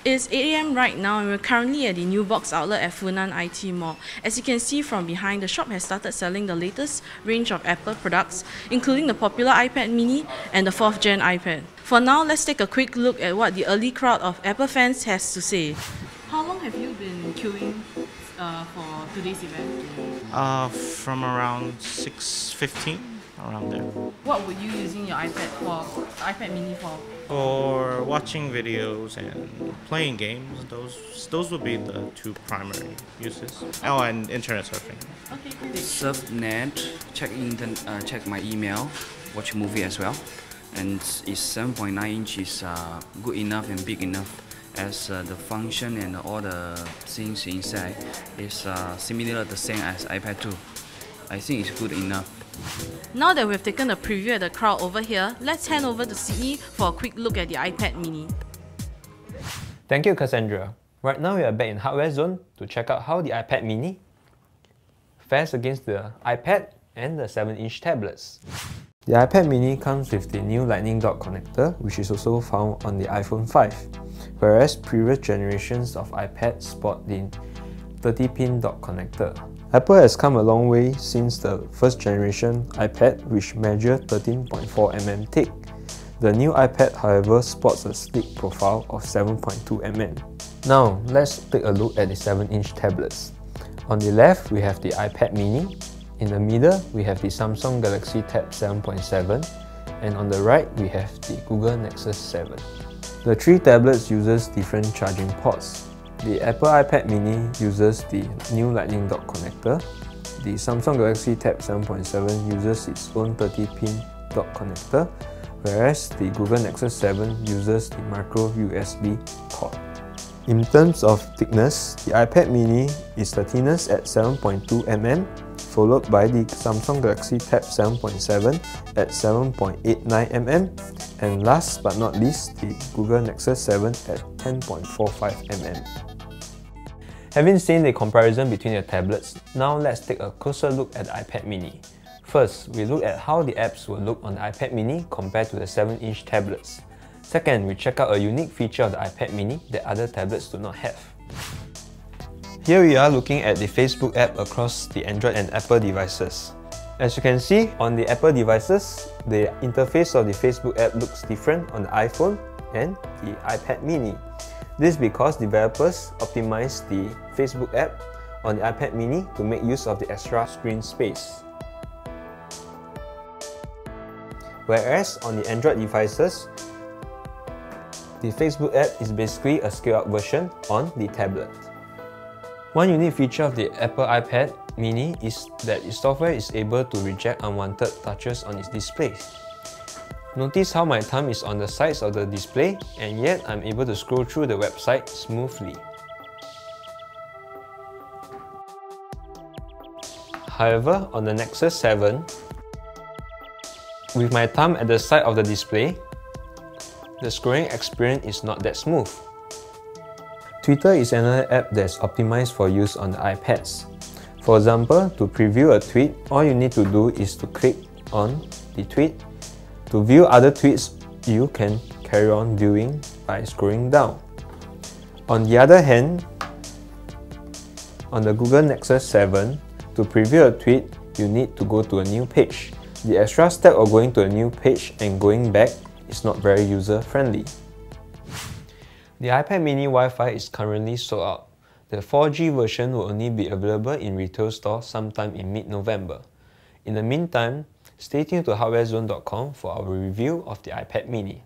It's 8 AM right now and we're currently at the new box outlet at Funan IT Mall. As you can see from behind, the shop has started selling the latest range of Apple products, including the popular iPad mini and the 4th gen iPad. For now, let's take a quick look at what the early crowd of Apple fans has to say. How long have you been queuing for today's event? From around 6:15, around there. What were you using your iPad mini for? For watching videos and playing games, those would be the two primary uses. Oh, and internet surfing. Okay, great. Surf net, check my email, watch movie as well. And it's 7.9 inches, good enough and big enough, as the function and all the things inside is similar the same as iPad 2. I think it's good enough. Now that we've taken a preview at the crowd over here, let's hand over to Sydney for a quick look at the iPad mini. Thank you, Cassandra. Right now we are back in Hardware Zone to check out how the iPad mini fares against the iPad and the 7-inch tablets. The iPad mini comes with the new Lightning dock connector, which is also found on the iPhone 5, whereas previous generations of iPad sport the 30-pin dock connector. Apple has come a long way since the first generation iPad, which measured 13.4mm thick. The new iPad, however, sports a sleek profile of 7.2mm. Now, let's take a look at the 7-inch tablets. On the left, we have the iPad mini. In the middle, we have the Samsung Galaxy Tab 7.7, and on the right, we have the Google Nexus 7. The three tablets uses different charging ports. The Apple iPad mini uses the new Lightning dock connector. The Samsung Galaxy Tab 7.7 uses its own 30-pin dock connector, whereas the Google Nexus 7 uses the micro USB port. In terms of thickness, the iPad mini is the thinnest at 7.2mm, followed by the Samsung Galaxy Tab 7.7 at 7.89mm, and last but not least, the Google Nexus 7 at 10.45mm. Having seen the comparison between the tablets, now let's take a closer look at the iPad mini. First, we look at how the apps will look on the iPad mini compared to the 7-inch tablets. Second, we check out a unique feature of the iPad mini that other tablets do not have. Here we are looking at the Facebook app across the Android and Apple devices. As you can see, on the Apple devices, the interface of the Facebook app looks different on the iPhone and the iPad mini. This is because developers optimize the Facebook app on the iPad mini to make use of the extra screen space. Whereas on the Android devices, the Facebook app is basically a scaled-up version on the tablet. One unique feature of the Apple iPad mini is that its software is able to reject unwanted touches on its display. Notice how my thumb is on the sides of the display, and yet I'm able to scroll through the website smoothly. However, on the Nexus 7, with my thumb at the side of the display, the scrolling experience is not that smooth. Twitter is another app that's optimized for use on the iPads. For example, to preview a tweet, all you need to do is to click on the tweet. To view other tweets, you can carry on viewing by scrolling down. On the other hand, on the Google Nexus 7, to preview a tweet, you need to go to a new page. The extra step of going to a new page and going back is not very user-friendly. The iPad mini Wi-Fi is currently sold out. The 4G version will only be available in retail stores sometime in mid-November. In the meantime, stay tuned to hardwarezone.com for our review of the iPad mini.